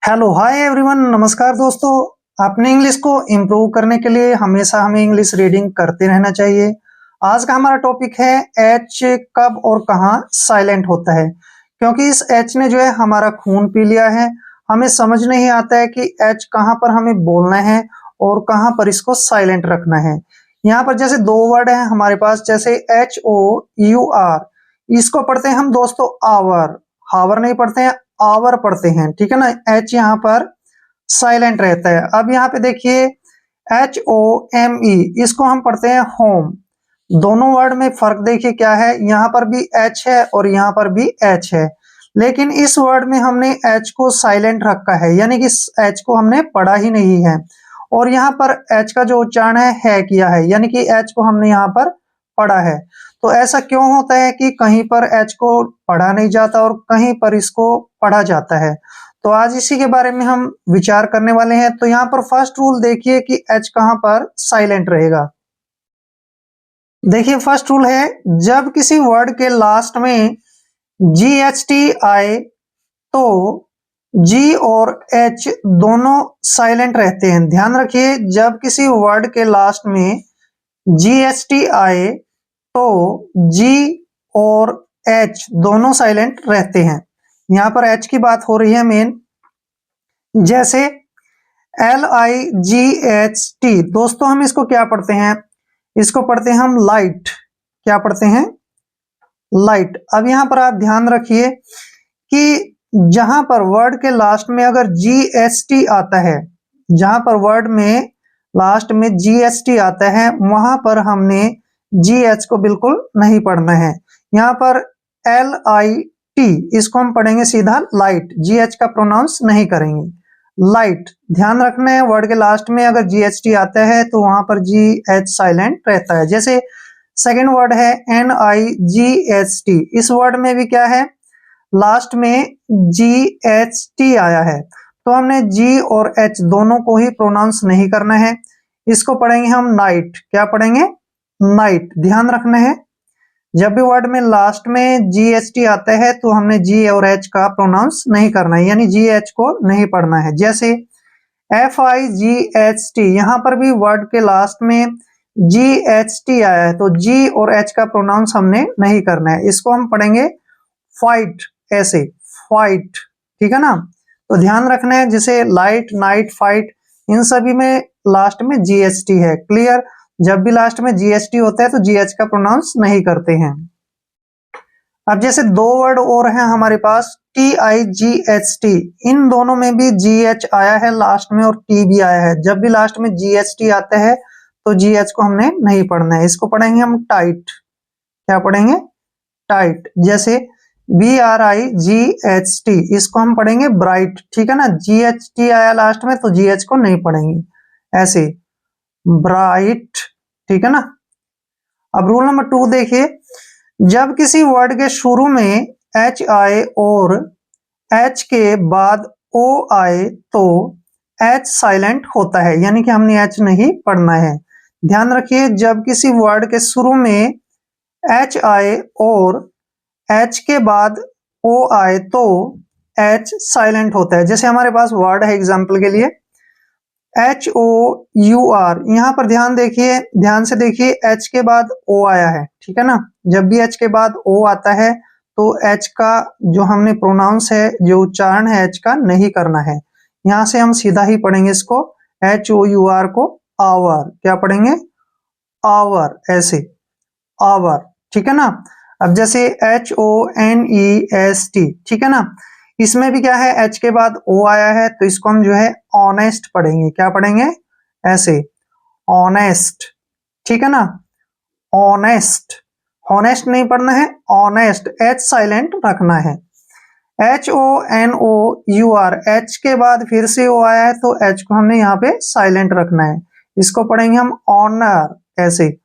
Hello hi everyone, नमस्कार दोस्तों। अपने इंग्लिश को इम्प्रूव करने के लिए हमेशा हमें इंग्लिश रीडिंग करते रहना चाहिए। आज का हमारा टॉपिक है एच कब और कहाँ साइलेंट होता है। क्योंकि इस एच ने जो है हमारा खून पी लिया है। हमें समझ नहीं आता है कि एच कहाँ पर हमें बोलना है और कहाँ पर इसको साइलेंट रखना है। यहाँ पर जैसे दो वर्ड है हमारे पास, जैसे HOUR, इसको पढ़ते हैं हम दोस्तों आवर। हावर नहीं पढ़ते हैं, आवर पढ़ते हैं, ठीक है ना। एच यहाँ पर साइलेंट रहता है। अब यहाँ पे देखिए HOME, इसको हम पढ़ते हैं होम। दोनों वर्ड में फर्क देखिए क्या है, यहाँ पर भी एच है और यहाँ पर भी एच है, लेकिन इस वर्ड में हमने एच को साइलेंट रखा है, यानी कि एच को हमने पढ़ा ही नहीं है। और यहाँ पर एच का जो उच्चारण है किया है, यानी कि एच को हमने यहाँ पर पढ़ा है। तो ऐसा क्यों होता है कि कहीं पर एच को पढ़ा नहीं जाता और कहीं पर इसको पढ़ा जाता है। तो आज इसी के बारे में हम विचार करने वाले हैं। तो यहाँ पर फर्स्ट रूल देखिए कि एच कहाँ पर साइलेंट रहेगा। देखिए फर्स्ट रूल है, जब किसी वर्ड के लास्ट में GHT आए तो जी और एच दोनों साइलेंट रहते हैं। ध्यान रखिए, जब किसी वर्ड के लास्ट में GHT आए तो जी और एच दोनों साइलेंट रहते हैं। यहाँ पर एच की बात हो रही है मेन। जैसे LIGHT, दोस्तों हम इसको क्या पढ़ते हैं, इसको पढ़ते हैं हम लाइट। क्या पढ़ते हैं, लाइट। अब यहाँ पर आप ध्यान रखिए कि जहां पर वर्ड के लास्ट में अगर GHT आता है, जहां पर वर्ड में लास्ट में GHT आता है, वहां पर हमने GH को बिल्कुल नहीं पढ़ना है। यहाँ पर LIT, इसको हम पढ़ेंगे सीधा लाइट, GH का प्रोनाउंस नहीं करेंगे, लाइट। ध्यान रखना है, वर्ड के लास्ट में अगर GHT आता है तो वहां पर GH साइलेंट रहता है। जैसे सेकेंड वर्ड है NIGHT, इस वर्ड में भी क्या है, लास्ट में GHT आया है, तो हमने G और H दोनों को ही प्रोनाउंस नहीं करना है, इसको पढ़ेंगे हम नाइट। क्या पढ़ेंगे, नाइट। ध्यान रखना है, जब भी वर्ड में लास्ट में GHT आता है तो हमने G और H का प्रोनाउंस नहीं करना है, यानी GH को नहीं पढ़ना है। जैसे FIGHT, यहाँ पर भी वर्ड के लास्ट में GHT आया है तो G और H का प्रोनाउंस हमने नहीं करना है, इसको हम पढ़ेंगे फाइट, ऐसे फाइट, ठीक है ना। तो ध्यान रखना है, जैसे लाइट, नाइट, फाइट, इन सभी में लास्ट में GHT है। क्लियर, जब भी लास्ट में GHT होता है तो GH का प्रोनाउंस नहीं करते हैं। अब जैसे दो वर्ड और हैं हमारे पास, TIGHT, इन दोनों में भी GH आया है लास्ट में और T भी आया है। जब भी लास्ट में GHT आता है तो GH को हमने नहीं पढ़ना है, इसको पढ़ेंगे हम टाइट। क्या पढ़ेंगे, टाइट। जैसे BRIGHT, इसको हम पढ़ेंगे ब्राइट, ठीक है ना। GHT आया लास्ट में तो GH को नहीं पढ़ेंगे, ऐसे ब्राइट, ठीक है ना। अब रूल नंबर 2 देखिए, जब किसी वर्ड के शुरू में H आए और H के बाद O आए तो H साइलेंट होता है, यानी कि हमने H नहीं पढ़ना है। ध्यान रखिए, जब किसी वर्ड के शुरू में H आए और H के बाद O आए तो H साइलेंट होता है। जैसे हमारे पास वर्ड है एग्जाम्पल के लिए HOUR, यहाँ पर ध्यान देखिए, ध्यान से देखिए, H के बाद O आया है, ठीक है ना। जब भी H के बाद O आता है तो H का जो हमने प्रोनाउंस है, जो उच्चारण है H का नहीं करना है। यहाँ से हम सीधा ही पढ़ेंगे इसको, HOUR को आवर। क्या पढ़ेंगे, आवर, ऐसे आवर, ठीक है ना। अब जैसे HONEST, ठीक है ना, इसमें भी क्या है, H के बाद O आया है तो इसको हम जो है ऑनेस्ट पढ़ेंगे। क्या पढ़ेंगे, ऐसे ऑनेस्ट, ठीक है ना, ऑनेस्ट। ऑनेस्ट नहीं पढ़ना है, ऑनेस्ट, H साइलेंट रखना है। HONOUR, H के बाद फिर से O आया है तो H को हमने यहाँ पे साइलेंट रखना है, इसको पढ़ेंगे हम ऑनर, ऐसे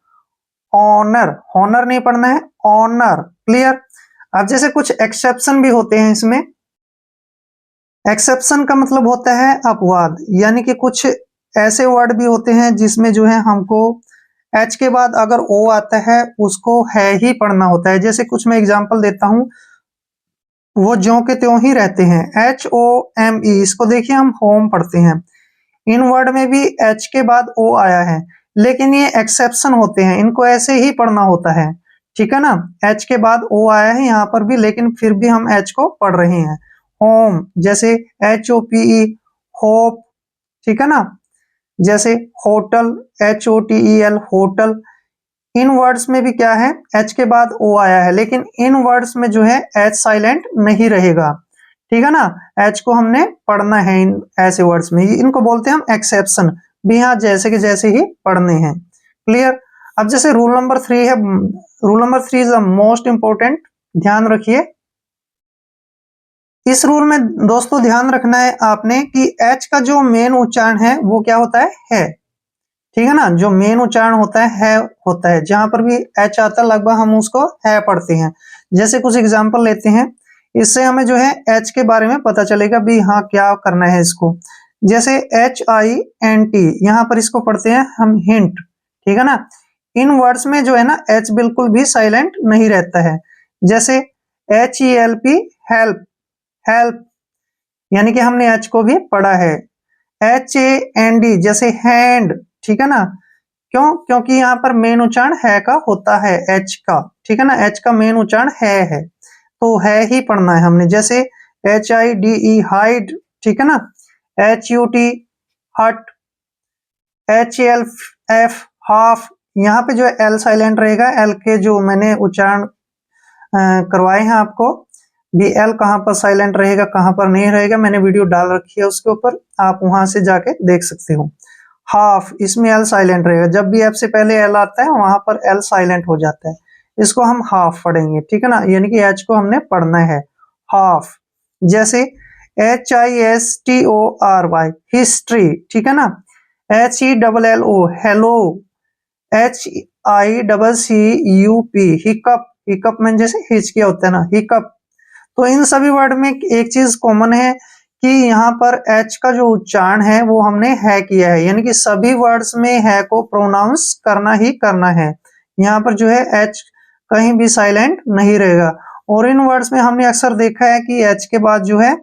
ऑनर। ऑनर नहीं पढ़ना है, ऑनर। क्लियर। अब जैसे कुछ एक्सेप्शन भी होते हैं इसमें। एक्सेप्शन का मतलब होता है अपवाद, यानी कि कुछ ऐसे वर्ड भी होते हैं जिसमें जो है हमको H के बाद अगर O आता है उसको है ही पढ़ना होता है। जैसे कुछ मैं एग्जांपल देता हूं, वो ज्यों के त्यों ही रहते हैं। HOME, इसको देखिए हम होम पढ़ते हैं। इन वर्ड में भी H के बाद O आया है, लेकिन ये एक्सेप्शन होते हैं, इनको ऐसे ही पढ़ना होता है, ठीक है ना। H के बाद O आया है यहाँ पर भी, लेकिन फिर भी हम H को पढ़ रहे हैं। होम जैसे HOPE, होप, ठीक है ना। जैसे होटल, HOTEL, होटल। इन वर्ड्स में भी क्या है, H के बाद O आया है, लेकिन इन वर्ड्स में जो है H साइलेंट नहीं रहेगा, ठीक है ना। H को हमने पढ़ना है इन ऐसे वर्ड्स में, इनको बोलते हैं हम एक्सेप्शन, भी यहाँ जैसे के जैसे ही पढ़ने हैं। क्लियर। अब जैसे रूल नंबर 3 है, rule number 3 is the most important, ध्यान रखिए। इस रूल में दोस्तों ध्यान रखना है आपने कि H का जो मेन उच्चारण है वो क्या होता है, ठीक है ना। जो मेन उच्चारण होता है होता है, जहां पर भी H आता है लगभग हम उसको है पढ़ते हैं। जैसे कुछ एग्जांपल लेते हैं, इससे हमें जो है H के बारे में पता चलेगा भी हाँ क्या करना है इसको। जैसे HINT, यहाँ पर इसको पढ़ते हैं हम हिंट, ठीक है ना। इन वर्ड्स में जो है ना H बिल्कुल भी साइलेंट नहीं रहता है। जैसे HELP, हेल्प, हेल्प, यानी कि हमने H को भी पढ़ा है। HAND जैसे हैंड, ठीक है ना। क्यों, क्योंकि यहाँ पर मेन उच्चारण है का होता है, H का, ठीक है ना। H का मेन उच्चारण है, तो है ही पढ़ना है हमने। जैसे HIDE, हाइड, ठीक है ना। HUT, हट, HLF, हाफ। यहाँ पे जो है L साइलेंट रहेगा, L के जो मैंने उच्चारण करवाए हैं आपको, भी L कहाँ पर साइलेंट रहेगा कहाँ पर नहीं रहेगा, मैंने वीडियो डाल रखी है उसके ऊपर, आप वहां से जाके देख सकते हो। हाफ, इसमें L साइलेंट रहेगा, जब भी F से पहले L आता है वहां पर L साइलेंट हो जाता है, इसको हम हाफ पढ़ेंगे, ठीक है ना। यानी कि H को हमने पढ़ना है, हाफ। जैसे HISTORY, हिस्ट्री, ठीक है ना। HELLO, hello. HICCUP, hiccup, hiccup में जैसे हिचकिया होता है ना, हिकअप। तो इन सभी वर्ड में एक चीज कॉमन है कि यहाँ पर H का जो उच्चारण है वो हमने है किया है, यानी कि सभी वर्ड्स में है को प्रोनाउंस करना ही करना है। यहाँ पर जो है H कहीं भी साइलेंट नहीं रहेगा। और इन वर्ड्स में हमने अक्सर देखा है कि H के बाद जो है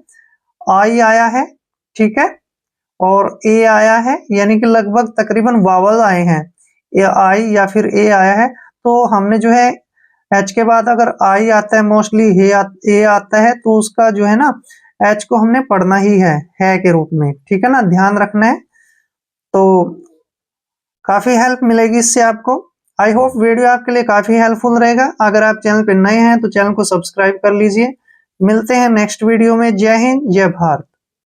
I आया है, ठीक है, और A आया है, यानी कि लगभग तकरीबन वावल आए हैं, I या फिर A आया है। तो हमने जो है H के बाद अगर I आता है, मोस्टली A आता है, तो उसका जो है ना H को हमने पढ़ना ही है के रूप में, ठीक है ना, ध्यान रखना है। तो काफी हेल्प मिलेगी इससे आपको। आई होप वीडियो आपके लिए काफी हेल्पफुल रहेगा। अगर आप चैनल पर नए हैं तो चैनल को सब्सक्राइब कर लीजिए। मिलते हैं नेक्स्ट वीडियो में। जय हिंद, जय भारत।